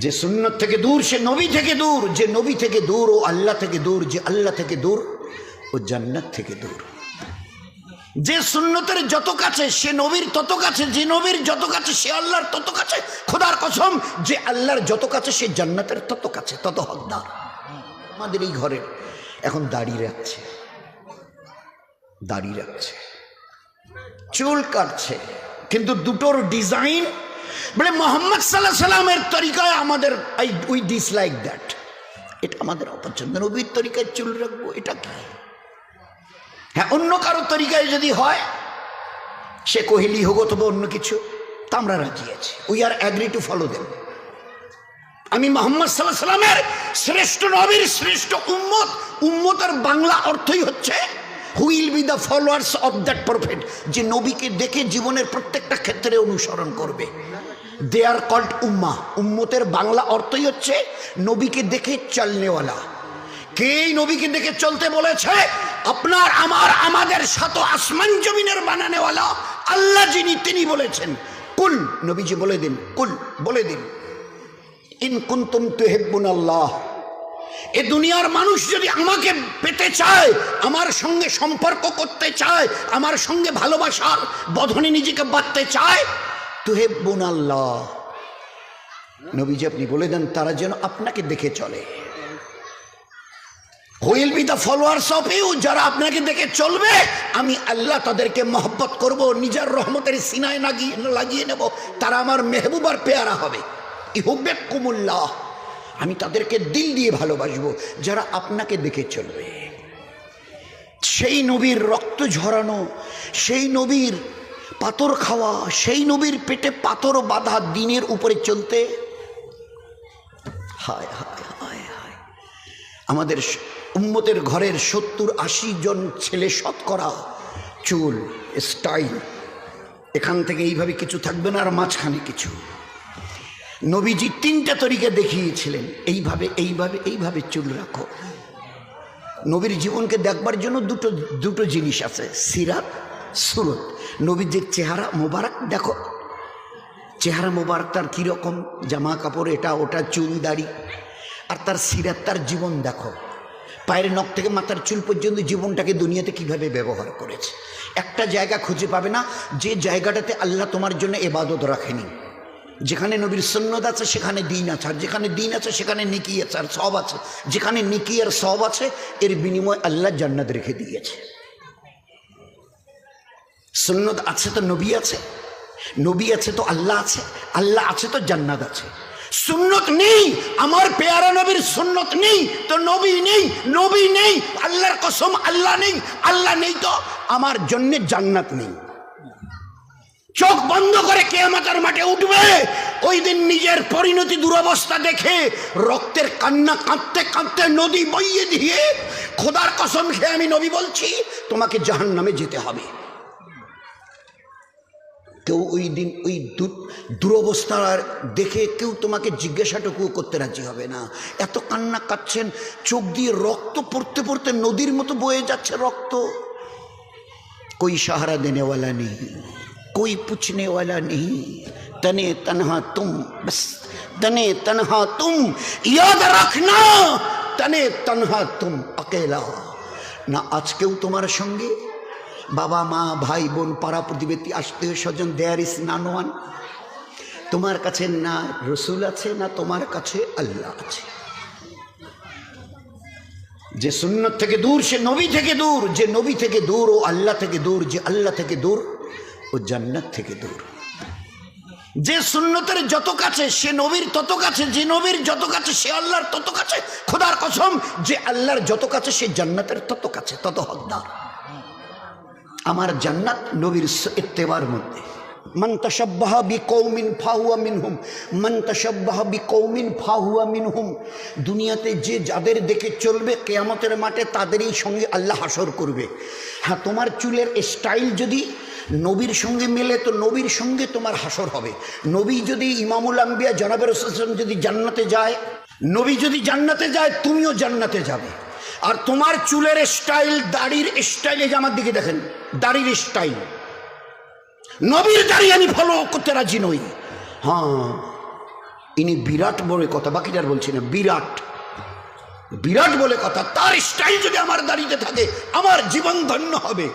যে সুন্নত থেকে দূর সে নবী থেকে দূর, যে নবী থেকে দূর ও আল্লাহ থেকে দূর, যে আল্লাহ থেকে দূর ও জান্নাত থেকে দূর। যে সুন্নতের যত কাছে সে নবীর তত কাছে, যে নবীর যত কাছে সে আল্লাহর তত কাছে। খোদার কসম, যে আল্লাহর যত কাছে সে জান্নাতের তত কাছে, তত হকদার। আমাদের এই ঘরে এখন দাড়ি রাখছে, চুল কাটছে, কিন্তু দুটোর ডিজাইন বলে মোহাম্মদ সাল্লাল্লাহু আলাইহি সাল্লামের তরিকায় আমাদের উই ডিসলাইক দ্যাট, এটা আমাদের অপছন্দ। নবীর তরিকায় চুল রাখবো, এটা কি? হ্যাঁ, অন্য কারো তরিকায় যদি হয়, সে কোহলি হোক অথবা অন্য কিছু, তা আমরা রাজি আছি, we are agree to follow them. আমি মোহাম্মদ সাল্লাল্লাহু আলাইহি সাল্লামের শ্রেষ্ঠ নবীর শ্রেষ্ঠ উম্মত। উম্মতের বাংলা অর্থই হচ্ছে who will be the followers of that prophet, যে নবীকে দেখে জীবনের প্রত্যেকটা ক্ষেত্রে অনুসরণ করবে। দে আর কল্ড উম্মাহ। উম্মতের বাংলা অর্থই হচ্ছে নবীকে দেখে চলনেওয়ালা। কে নবীকে দেখে চলতে বলেছে? আপনার আমার আমাদের সাত আসমান জমিনের বানানেওয়ালা আল্লাহ যিনি, তিনি বলেছেন কুল, নবীজি বলে দিন, কুল বলে দিন, ইন কুনতুম তুহিব্বুনাল্লাহ। এ দুনিয়ার মানুষ যদি আমাকে পেতে চায়, আমার সঙ্গে সম্পর্ক করতে চায়, আমার সঙ্গে ভালোবাসার বন্ধনে নিজেকে বাঁধতে চায়, তুহিব্বুনাল্লাহ, নবীজি আপনি বলে দেন তারা যেন আপনাকে দেখে চলে। Will be the followers of you, যারা আপনাকে দেখে চলবে, আমি আল্লাহ তাদেরকে মহব্বত করব, নিজের রহমতের সিনায় লাগিয়ে নেব, তারা আমার মেহবুবার পেয়ারা হবে। ইহুব্বিকুমুল্লাহ, আমি তাদেরকে দিল দিয়ে ভালোবাসবো যারা আপনাকে দেখে চলবে। সেই নবীর রক্ত ঝরানো, সেই নবীর পাথর খাওয়া, সেই নবীর পেটে পাথর বাঁধা দিনের উপরে চলতে, হায় হায় হায় হায়, আমাদের উম্মতের ঘরের 70-80 জন ছেলে শতকরা চুল স্টাইল, এখান থেকে এইভাবে কিছু থাকবে না, আর মাঝখানে কিছু। নবীজি 3টা তরিকা দেখিয়েছিলেন, এইভাবে এইভাবে এইভাবে চুল রাখো। নবীর জীবনকে দেখবার জন্য দুটো জিনিস আছে, সিরাত, সুরত। নবীজির চেহারা মোবারক দেখো, চেহারা মোবারক তার কীরকম, জামা কাপড় এটা ওটা, চুল দাড়ি, আর তার সিরাত, তার জীবন দেখো, পায়ের নখ থেকে মাথার চুল পর্যন্ত জীবনটাকে দুনিয়াতে কিভাবে ব্যবহার করেছে। একটা জায়গা খুঁজে পাবে না যে জায়গাটাতে আল্লাহ তোমার জন্য ইবাদত রাখেনি। যেখানে নবীর সুন্নত আছে সেখানে দিন আছে, আর যেখানে দিন আছে সেখানে নেকি আছে আর সওয়াব আছে। যেখানে নেকি আর সওয়াব আছে এর বিনিময়ে আল্লাহ জান্নাত রেখে দিয়েছে। সুন্নত আছে তো নবী আছে, নবী আছে তো আল্লাহ আছে, আল্লাহ আছে তো জান্নাত আছে। সুন্নত নেই, আমার পেয়ারা নবীর সুন্নত নেই তো নবী নেই, নবী নেই, আল্লাহর কসম আল্লাহ নেই, আল্লাহ নেই তো আমার জন্য জান্নাত নেই। চোখ বন্ধ করে কিয়ামতের মাঠে উঠবে, ওই দিন নিজের পরিণতি দুরবস্থা দেখে রক্তের কান্না কাঁদতে কাঁদতে নদী বইয়ে দিয়ে, খোদার কসম খেয়ে আমি নবী বলছি, তোমাকে জাহান্নামে যেতে হবে। কেউ ওই দিন ওই দুরবস্থা দেখে কেউ তোমাকে জিজ্ঞাসাটুকু করতে রাজি হবে না। এত কান্না কাঁদছেন, চোখ দিয়ে রক্ত পড়তে পড়তে নদীর মতো বয়ে যাচ্ছে রক্ত। कोई सहारा देने वाला नहीं, कोई पूछने वाला नहीं, तने तन्हा तुम, बस तने तन्हा तुम, याद रखना तने तन्हा तुम अकेला। ना आज केउ तुम्हार संगे, बाबा मा भाई बोन पाड़ा प्रतिवेशी आत्मीय स्वजन, देयर इज नन वन। तुम्हार काछे ना रसूल आछे ना तुम्हार काछे अल्लाह आछे। যে সুন্নত থেকে দূর সে নবী থেকে দূর, যে নবী থেকে দূর ও আল্লাহ থেকে দূর, যে আল্লাহ থেকে দূর ও জান্নাত থেকে দূর। যে সুন্নতের যত কাছে সে নবীর তত কাছে, যে নবীর যত কাছে সে আল্লাহর তত কাছে। খোদার কসম, যে আল্লাহর যত কাছে সে জান্নাতের তত কাছে, তত হকদার। আমার জান্নাত নবীর ইত্তেবার মধ্যে। মান তাশাব্বাহা বিকৌমিন ফাহুয়া মিনহুম, মান তাশাব্বাহা বিকৌমিন ফাহুয়া মিনহুম। দুনিয়াতে যে যাদের দেখে চলবে কিয়ামতের মাঠে তাদেরই সঙ্গে আল্লাহ হাসর করবে। হ্যাঁ, তোমার চুলের স্টাইল যদি নবীর সঙ্গে মেলে তো নবীর সঙ্গে তোমার হাসর হবে। নবী যদি ইমামুল আম্বিয়া জনাবে রাসূল যদি জান্নাতে যায়, নবী যদি জান্নাতে যায়, তুমিও জান্নাতে যাবে। আর তোমার চুলের স্টাইল, দাড়ির স্টাইলে, যে আমার দিকে দেখেন দাড়ির স্টাইল, নবীর দাড়ি আমি ফলো করতে রাজি নই। হ্যাঁ, ইনি বিরাট বলে কথা, বাকিটার বলছি না, বিরাট বিরাট বলে কথা। তার স্টাইল যদি আমার দাড়িতে থাকে আমার জীবন ধন্য হবে।